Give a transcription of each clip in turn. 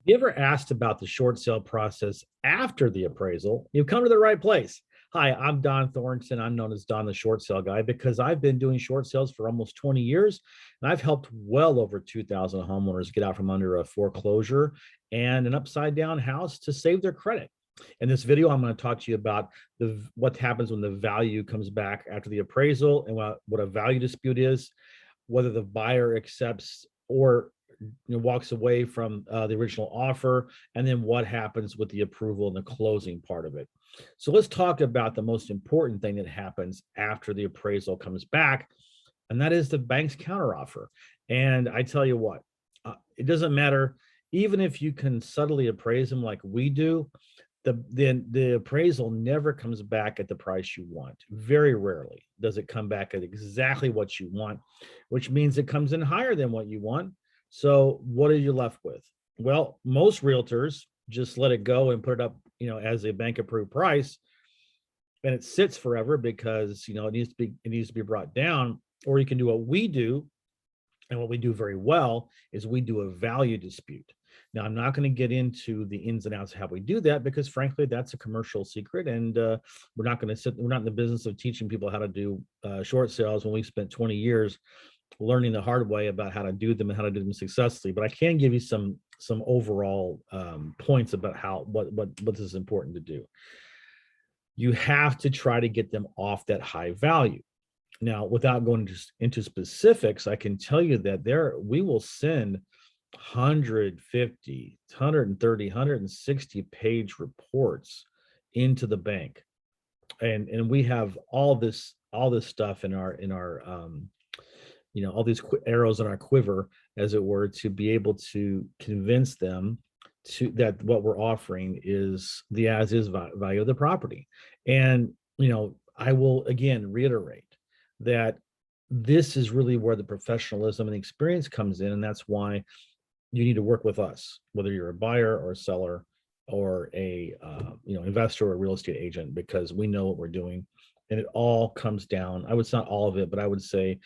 You ever asked about the short sale process after the appraisal? You've come to the right place. Hi, I'm Dohn Thornton. I'm known as Don the Short Sale Guy because I've been doing short sales for almost 20 years, and I've helped well over 2,000 homeowners get out from under a foreclosure and an upside down house to save their credit. In this video, I'm going to talk to you about what happens when the value comes back after the appraisal and what a value dispute is, whether the buyer accepts or walks away from the original offer, and then what happens with the approval and the closing part of it. So let's talk about the most important thing that happens after the appraisal comes back, and that is the bank's counteroffer. And I tell you what, it doesn't matter, even if you can subtly appraise them like we do, the appraisal never comes back at the price you want. Very rarely does it come back at exactly what you want, which means it comes in higher than what you want. So what are you left with? Well, most realtors just let it go and put it up, as a bank approved price, and it sits forever because it needs to be brought down. Or you can do what we do, and what we do very well is we do a value dispute. Now, I'm not going to get into the ins and outs of how we do that because, frankly, that's a commercial secret, and we're not in the business of teaching people how to do short sales when we spent 20 years learning the hard way about how to do them and how to do them successfully. But I can give you some overall points about what is important to do. You have to try to get them off that high value. Now, without going into specifics, I can tell you that we will send 150, 130, 160 page reports into the bank, and we have all this stuff in our all these arrows in our quiver, as it were, to be able to convince them that what we're offering is the as-is value of the property. And I will again reiterate that this is really where the professionalism and the experience comes in, and that's why you need to work with us, whether you're a buyer or a seller or a investor or a real estate agent, because we know what we're doing. And it all comes down, I would say not all of it, but I would say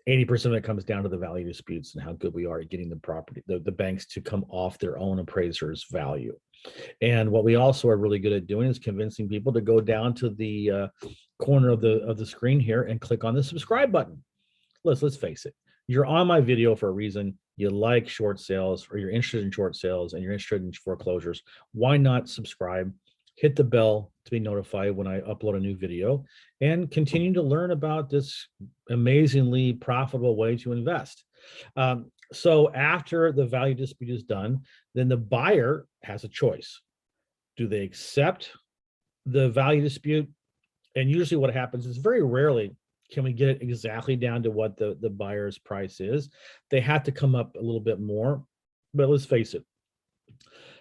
80% of it comes down to the value disputes and how good we are at getting the banks to come off their own appraiser's value. And what we also are really good at doing is convincing people to go down to the corner of the screen here and click on the subscribe button. Let's face it, you're on my video for a reason. You like short sales, or you're interested in short sales, and you're interested in foreclosures. Why not subscribe? Hit the bell to be notified when I upload a new video, and continue to learn about this amazingly profitable way to invest. So after the value dispute is done, then the buyer has a choice. Do they accept the value dispute? And usually what happens is, very rarely can we get it exactly down to what the buyer's price is. They have to come up a little bit more, but let's face it,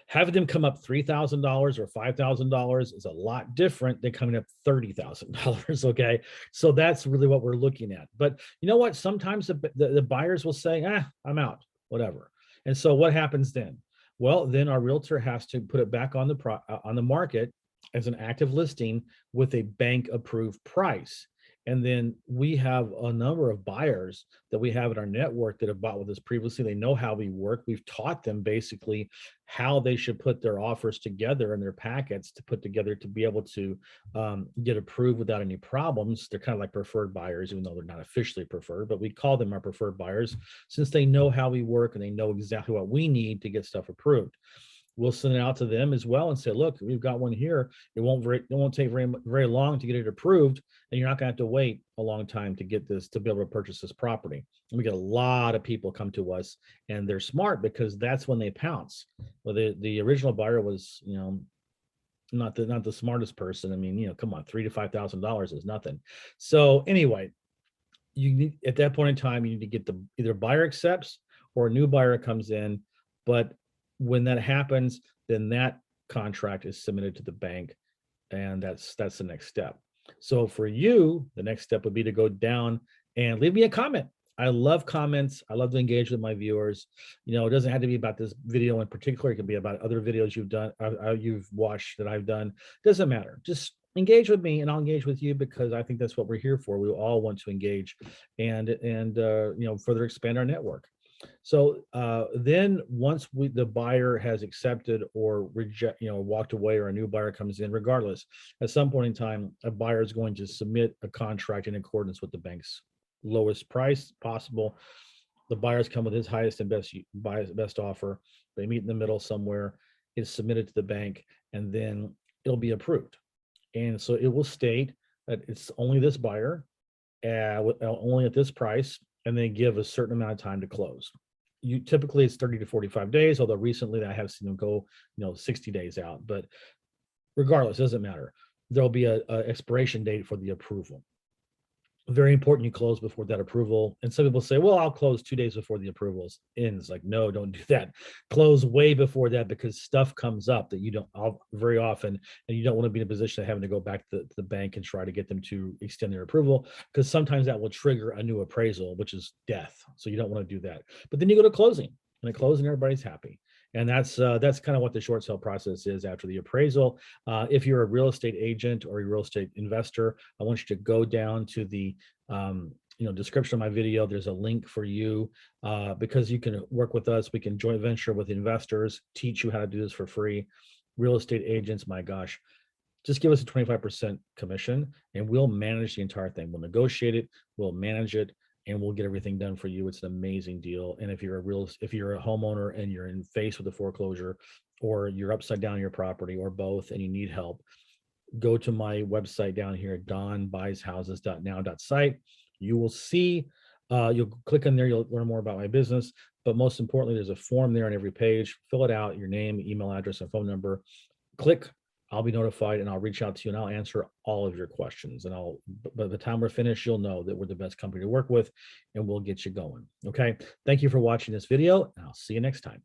having them come up $3,000 or $5,000 is a lot different than coming up $30,000. Okay, so that's really what we're looking at. But you know what? Sometimes the buyers will say, I'm out, whatever. And so what happens then? Well, then our realtor has to put it back on the market as an active listing with a bank approved price. And then we have a number of buyers that we have in our network that have bought with us previously. They know how we work. We've taught them basically how they should put their offers together and their packets to put together to be able to get approved without any problems. They're kind of like preferred buyers, even though they're not officially preferred, but we call them our preferred buyers since they know how we work and they know exactly what we need to get stuff approved. We'll send it out to them as well and say, look, we've got one here. It won't take very long to get it approved, and you're not going to have to wait a long time to get this, to be able to purchase this property. And we get a lot of people come to us, and they're smart because that's when they pounce. Well, the original buyer was, not the smartest person. I mean, come on, $3,000 to $5,000 is nothing. So anyway, at that point in time, you need to get either buyer accepts or a new buyer comes in, but when that happens, then that contract is submitted to the bank, and that's the next step. So for you, the next step would be to go down and leave me a comment. I love comments. I love to engage with my viewers. It doesn't have to be about this video in particular. It can be about other videos you've watched that I've done. Doesn't matter. Just engage with me, and I'll engage with you, because I think that's what we're here for. We all want to engage and further expand our network. So then once the buyer has accepted or reject, walked away, or a new buyer comes in, regardless, at some point in time, a buyer is going to submit a contract in accordance with the bank's lowest price possible. The buyers come with his highest and best offer. They meet in the middle somewhere. It's submitted to the bank, and then it'll be approved. And so it will state that it's only this buyer, only at this price, and they give a certain amount of time to close. Typically it's 30 to 45 days, although recently I have seen them go 60 days out. But regardless, it doesn't matter. There'll be a expiration date for the approval. Very important you close before that approval. And some people say, well, I'll close 2 days before the approvals ends. Like, no, don't do that. Close way before that, because stuff comes up that you don't very often, and you don't want to be in a position of having to go back to the bank and try to get them to extend their approval, because sometimes that will trigger a new appraisal, which is death. So you don't want to do that. But then you go to closing, and at closing, everybody's happy. And that's kind of what the short sale process is after the appraisal. If you're a real estate agent or a real estate investor, I want you to go down to the description of my video. There's a link for you, because you can work with us. We can joint venture with investors, teach you how to do this for free. Real estate agents, my gosh, just give us a 25% commission, and we'll manage the entire thing. We'll negotiate it, we'll manage it, and we'll get everything done for you. It's an amazing deal. And if you're a homeowner and you're faced with a foreclosure, or you're upside down in your property, or both, and you need help, go to my website down here, donbuysHouses.now.site. You will see, you'll click on there, you'll learn more about my business. But most importantly, there's a form there on every page. Fill it out, your name, email address, and phone number. Click, I'll be notified, and I'll reach out to you, and I'll answer all of your questions. And by the time we're finished, you'll know that we're the best company to work with, and we'll get you going. Okay. Thank you for watching this video, and I'll see you next time.